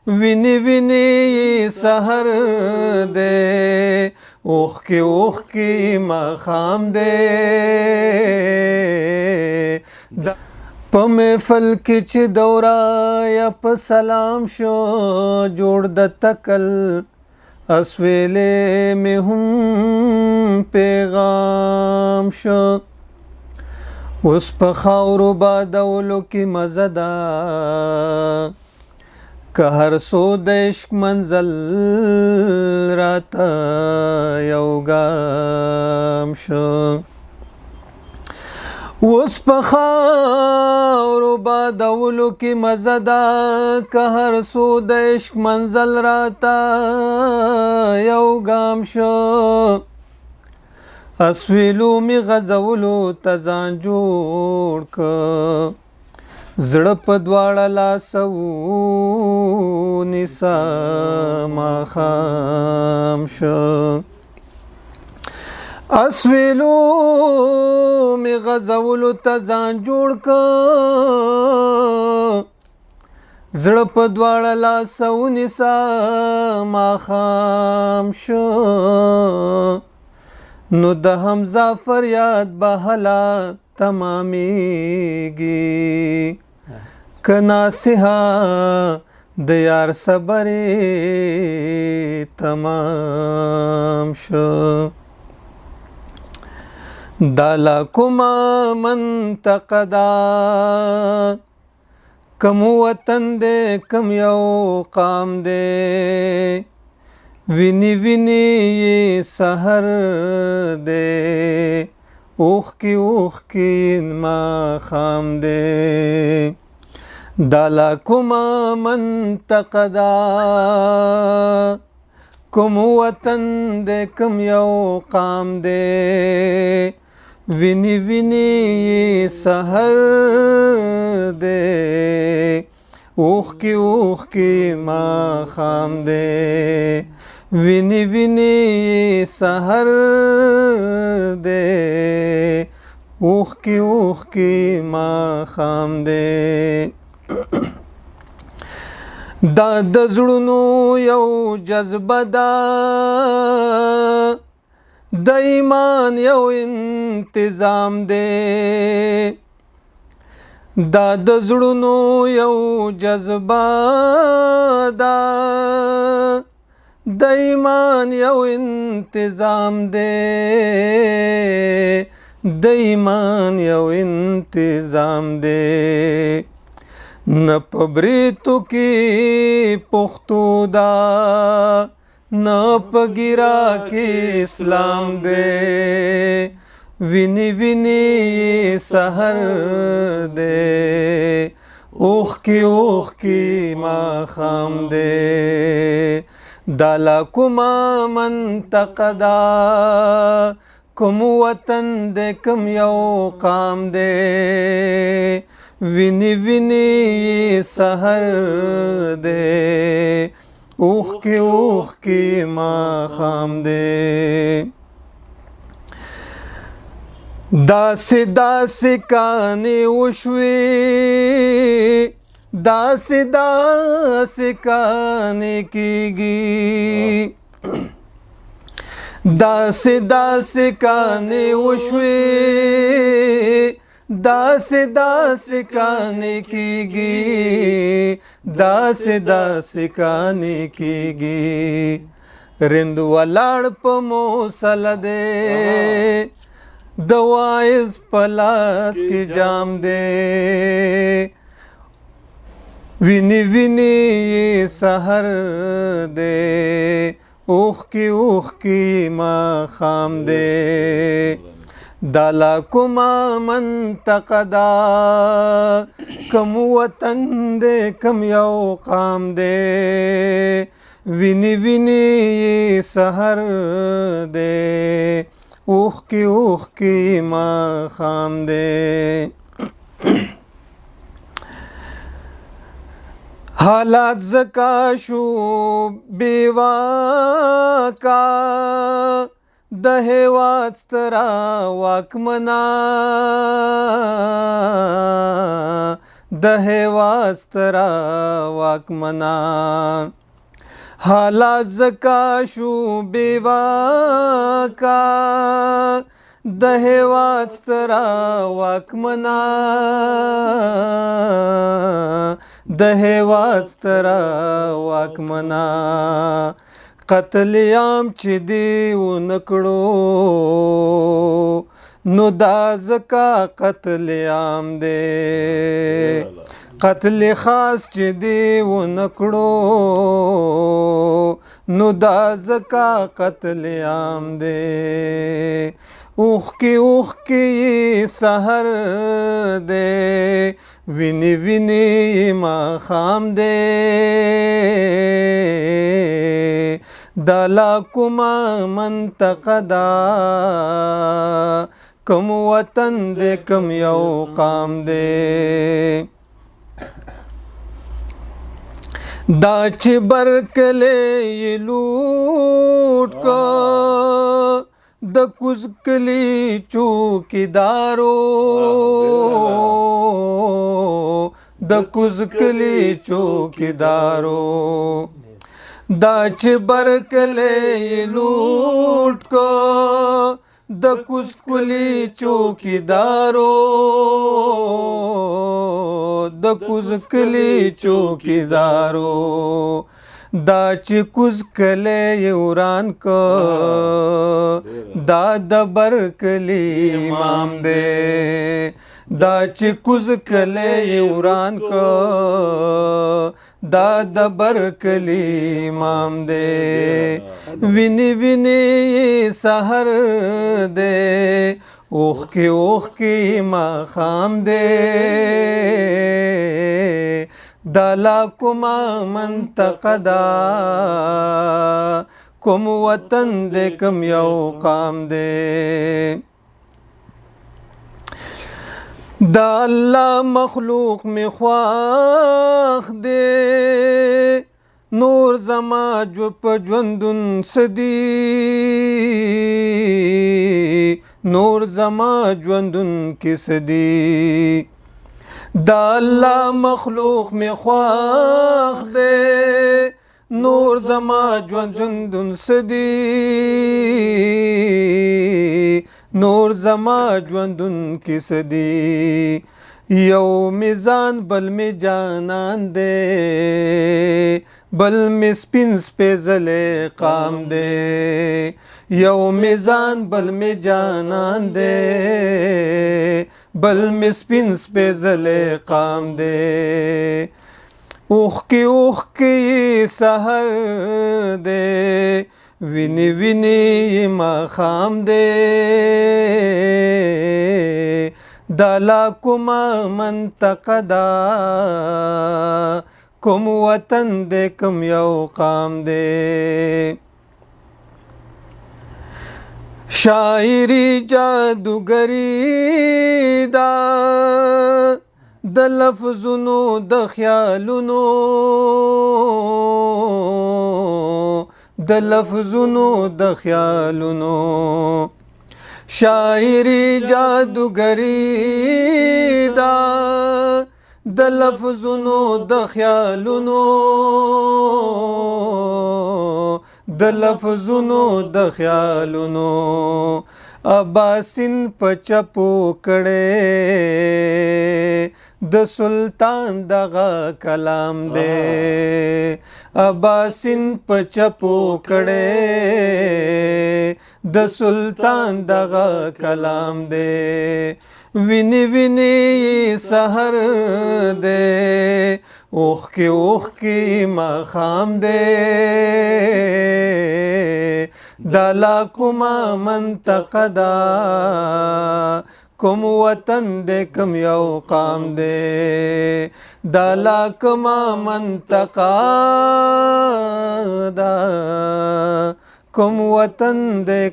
ویني ویني سحر دی اوښکې ماښام دی په محفل کې چې دوره یا په سلام شو جوړ د تکل اسویلې مې هم پیغام شو اوس په خاورو بادولو کې مزه ده که هر څو د عشق منزل راته یو ګام شو اوس په خاورو بادولو کې مزه ده که هر څو د عشق منزل راته یو ګام شو اسویلو می غزولو ته ځان جوړ که زړه په دواړه لاسه ونیسه ماښام شو اسویلو می غزولو ته ځان جوړ که زړه په دواړه لاسه ونیسه ماښام شو نو د حمزه فریاد به هله تمامیږي که ناصحه د یار صبرې تمام شو دا لا کومه منطقه ده کم وطن دی کم یو قام دی ویني ویني سحر دی اوښکې ماښام دی دا لا کومه منطقه ده کوم وطن دی کم یو قام دی ویني ویني سحر دی اوښکې ماښام دی ویني ویني سحر دی اوښکې ماښام دی دا د زړونو یو جذبه ده د ایمان یو انتظام دی دا د زړونو یو جذبه ده د ایمان یو انتظام دی د ایمان یو انتظام دی نه په بریتو کې پښتو ده نه په ګیرا کې اسلام دی ویني ویني سحر دی اوښکې ماښام دی دا لا کومه منطقه ده کوم وطن دی کم یو قام دی ویني ویني سحر دی اوښکې ماښام دی داسې کانې وشوې داسې کانې کېږي داسې کانې وشوې داسې کانې کېږي داسې کانې کېږي رند ولاړ په موسله دی د وایز په لاس کې جام دی ویني ویني سحر دی اوښکې ماښام دی دا لا کومه منطقه ده کم وطن دی کم یو قام دی ویني ویني سحر دی اوښکې ماښام دی حالات زکا شو بیواکا د هیواد سترا واکمنا د هیواد ستره واکمنه حالات زکا شو بیواکا د هیواد ستره واکمنه د هیواد ستره واکمنه قتل عام چې دی ونه کړو نو دا ځکه قتل عام دی قتل خاص چې دی ونه کړو نو دا ځکه قتل عام دی اوښکې سحر دی ویني ویني ماښام دی دا لا کومه منطقه ده کوم وطن دی کوم یو قام دی دا چې برکلی یې لوټ که د کوز کلي چوکیدارو د کوز کلي چوکیدارو دا چې برکلی یې لوټ که د کوز کلي چوکیدارو د کوز کلي چوکیدارو دا چې کوز کلی یې وران که دا د برکلي امام دی دا چې کوز کلی یې وران که دا د برکلي امام دی ویني ویني سحر دی اوښکې ماښام دی دا لا کومه منطقه ده کوم وطن دی کوم یو قام دی دا الله مخلوق می خواخ دی نور زما جو په ژوندون سدي نور زما ژوندون کې سدي دا الله مخلوق می خواخ دی نور زما ژوندون سدي نور زما ژوندون کې سدي یو میزان بل می جانان دی بل می سپین سپیڅلی قام دی یو میزان بل می جانان دی بل می سپین سپیڅلی قام دی اوښکې سحر دی ویني ویني ماښام دی دا لا کومه منطقه ده کوم وطن دی کوم یو قام دی شاعري جادوګري ده د لفظونو د خیالونو د لفظونو د خیالونو شاعري جادوګري ده د لفظونو د خیالونو د لفظونو د خیالونو اباسین په چپو کړي د سلطان دغه کلام دی اباسین په چپو کړي د سلطان دغه کلام دی ویني ویني سحر دی اوښکې ماښام دی دا لا کومه منطقه ده کوم وطن دی کوم یو قام دی دا لا کومه منطقه ده کوم وطن دی